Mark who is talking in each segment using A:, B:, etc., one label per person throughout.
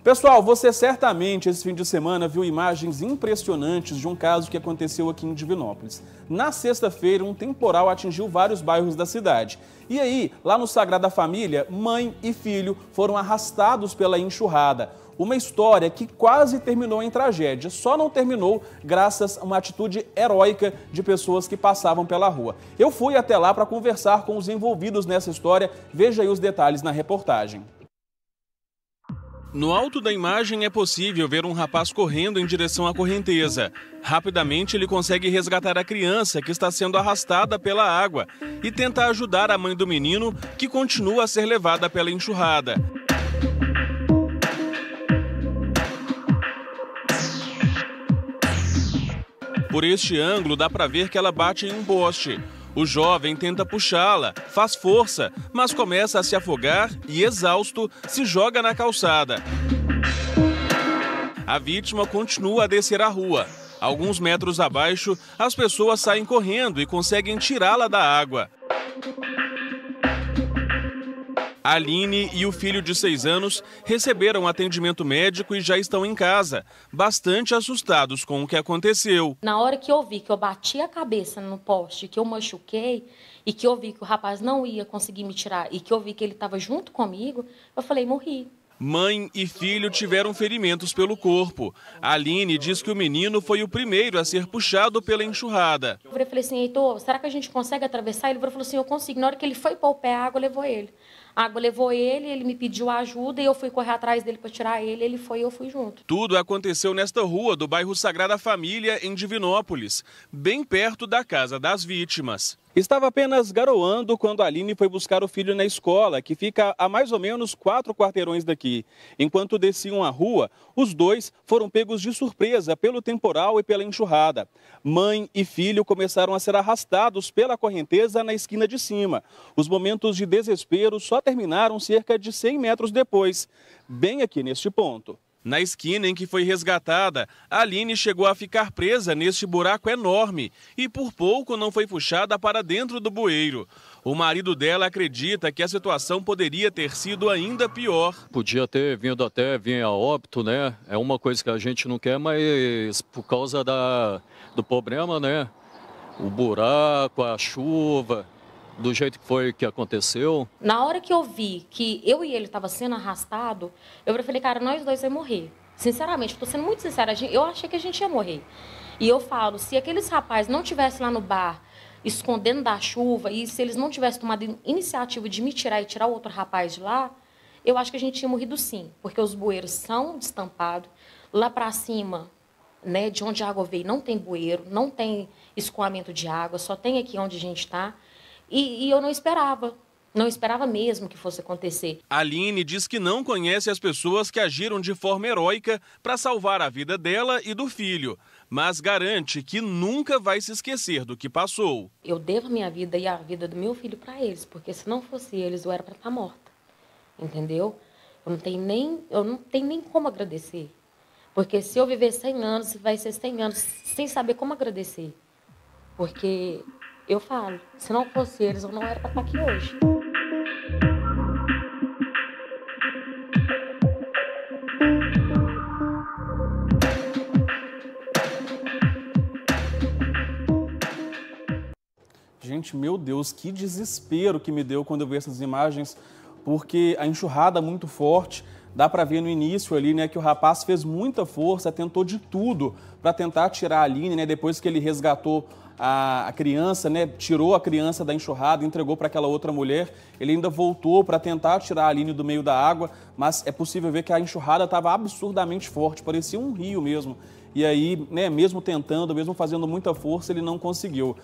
A: Pessoal, você certamente esse fim de semana viu imagens impressionantes de um caso que aconteceu aqui em Divinópolis. Na sexta-feira, um temporal atingiu vários bairros da cidade. E aí, lá no Sagrada Família, mãe e filho foram arrastados pela enxurrada. Uma história que quase terminou em tragédia, só não terminou graças a uma atitude heróica de pessoas que passavam pela rua. Eu fui até lá para conversar com os envolvidos nessa história. Veja aí os detalhes na reportagem. No alto da imagem é possível ver um rapaz correndo em direção à correnteza. Rapidamente ele consegue resgatar a criança que está sendo arrastada pela água e tenta ajudar a mãe do menino, que continua a ser levada pela enxurrada. Por este ângulo dá para ver que ela bate em um poste. O jovem tenta puxá-la, faz força, mas começa a se afogar e, exausto, se joga na calçada. A vítima continua a descer a rua. Alguns metros abaixo, as pessoas saem correndo e conseguem tirá-la da água. Aline e o filho de 6 anos receberam atendimento médico e já estão em casa, bastante assustados com o que aconteceu.
B: Na hora que eu vi que eu bati a cabeça no poste, que eu machuquei e que eu vi que o rapaz não ia conseguir me tirar e que eu vi que ele estava junto comigo, eu falei, morri.
A: Mãe e filho tiveram ferimentos pelo corpo. A Aline diz que o menino foi o primeiro a ser puxado pela enxurrada.
B: Eu falei assim, Heitor, será que a gente consegue atravessar? Ele falou assim, eu consigo. Na hora que ele foi pôr o pé, a água levou ele. A água levou ele, ele me pediu ajuda e eu fui correr atrás dele para tirar ele. Ele foi e eu fui junto.
A: Tudo aconteceu nesta rua do bairro Sagrada Família, em Divinópolis, bem perto da casa das vítimas. Estava apenas garoando quando a Aline foi buscar o filho na escola, que fica a mais ou menos 4 quarteirões daqui. Enquanto desciam a rua, os dois foram pegos de surpresa pelo temporal e pela enxurrada. Mãe e filho começaram a ser arrastados pela correnteza na esquina de cima. Os momentos de desespero só terminaram cerca de 100 metros depois, bem aqui neste ponto. Na esquina em que foi resgatada, a Aline chegou a ficar presa neste buraco enorme e por pouco não foi puxada para dentro do bueiro. O marido dela acredita que a situação poderia ter sido ainda pior.
C: Podia ter vindo até vir a óbito, né? É uma coisa que a gente não quer, mas por causa do problema, né? O buraco, a chuva, do jeito que foi que aconteceu.
B: Na hora que eu vi que eu e ele estavam sendo arrastados, eu falei, cara, nós dois vamos morrer. Sinceramente, estou sendo muito sincera, eu achei que a gente ia morrer. E eu falo, se aqueles rapazes não estivessem lá no bar, escondendo da chuva, e se eles não tivessem tomado iniciativa de me tirar e tirar o outro rapaz de lá, eu acho que a gente tinha morrido sim, porque os bueiros são destampados. Lá para cima, né, de onde a água veio, não tem bueiro, não tem escoamento de água, só tem aqui onde a gente está. E eu não esperava mesmo que fosse acontecer.
A: A Aline diz que não conhece as pessoas que agiram de forma heróica para salvar a vida dela e do filho, mas garante que nunca vai se esquecer do que passou.
B: Eu devo a minha vida e a vida do meu filho para eles, porque se não fosse eles, eu era para estar morta, entendeu? Eu não tenho nem como agradecer, porque se eu viver 100 anos, vai ser 100 anos sem saber como agradecer, porque... Eu falo, se não fosse eles, eu não era para estar aqui hoje.
A: Gente, meu Deus, que desespero que me deu quando eu vi essas imagens, porque a enxurrada muito forte, dá para ver no início ali, né, que o rapaz fez muita força, tentou de tudo para tentar tirar a Aline, né, depois que ele resgatou a criança, né, tirou a criança da enxurrada, entregou para aquela outra mulher, ele ainda voltou para tentar tirar a Aline do meio da água, mas é possível ver que a enxurrada estava absurdamente forte, parecia um rio mesmo, e aí, né, mesmo tentando, mesmo fazendo muita força, ele não conseguiu.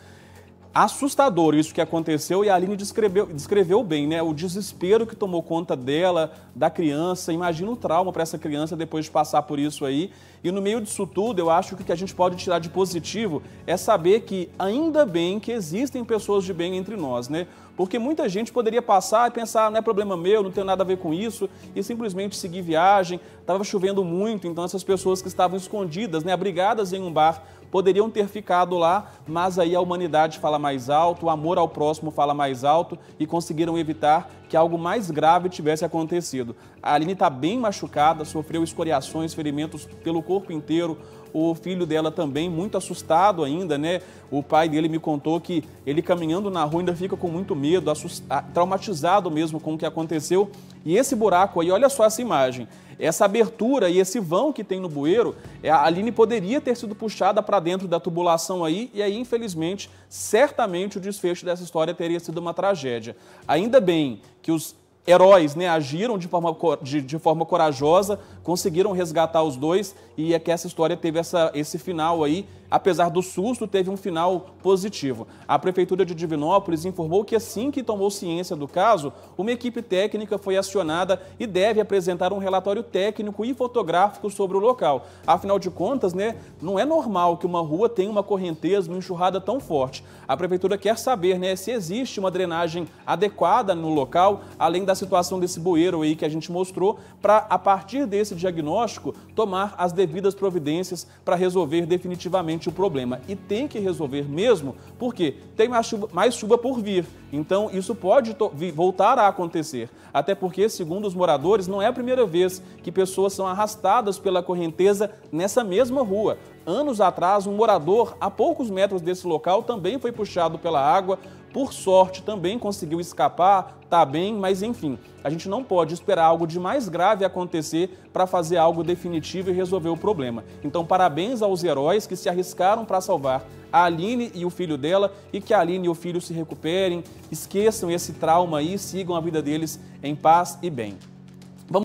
A: Assustador isso que aconteceu e a Aline descreveu bem, né? O desespero que tomou conta dela, da criança. Imagina o trauma para essa criança depois de passar por isso aí. E no meio disso tudo, eu acho que o que a gente pode tirar de positivo é saber que ainda bem que existem pessoas de bem entre nós, né? Porque muita gente poderia passar e pensar, não é problema meu, não tenho nada a ver com isso, e simplesmente seguir viagem. Estava chovendo muito, então essas pessoas que estavam escondidas, né, abrigadas em um bar, poderiam ter ficado lá, mas aí a humanidade fala mais alto, o amor ao próximo fala mais alto e conseguiram evitar que algo mais grave tivesse acontecido. A Aline está bem machucada, sofreu escoriações, ferimentos pelo corpo inteiro. O filho dela também, muito assustado ainda, né? O pai dele me contou que ele caminhando na rua ainda fica com muito medo, traumatizado mesmo com o que aconteceu. E esse buraco aí, olha só essa imagem. Essa abertura e esse vão que tem no bueiro, a Aline poderia ter sido puxada para dentro da tubulação aí, e aí, infelizmente, certamente o desfecho dessa história teria sido uma tragédia. Ainda bem que os heróis, né, agiram de forma corajosa, conseguiram resgatar os dois, e é que essa história teve esse final aí, apesar do susto, teve um final positivo. A Prefeitura de Divinópolis informou que assim que tomou ciência do caso, uma equipe técnica foi acionada e deve apresentar um relatório técnico e fotográfico sobre o local. Afinal de contas, né, não é normal que uma rua tenha uma correnteza, uma enxurrada tão forte. A Prefeitura quer saber, né, se existe uma drenagem adequada no local, além da situação desse bueiro aí que a gente mostrou, para, a partir desse diagnóstico, tomar as devidas providências para resolver definitivamente o problema. E tem que resolver mesmo, porque tem mais chuva por vir. Então, isso pode voltar a acontecer. Até porque, segundo os moradores, não é a primeira vez que pessoas são arrastadas pela correnteza nessa mesma rua. Anos atrás, um morador, a poucos metros desse local, também foi puxado pela água. Por sorte, também conseguiu escapar, tá bem, mas enfim, a gente não pode esperar algo de mais grave acontecer para fazer algo definitivo e resolver o problema. Então, parabéns aos heróis que se arriscaram para salvar a Aline e o filho dela, e que a Aline e o filho se recuperem, esqueçam esse trauma aí, sigam a vida deles em paz e bem.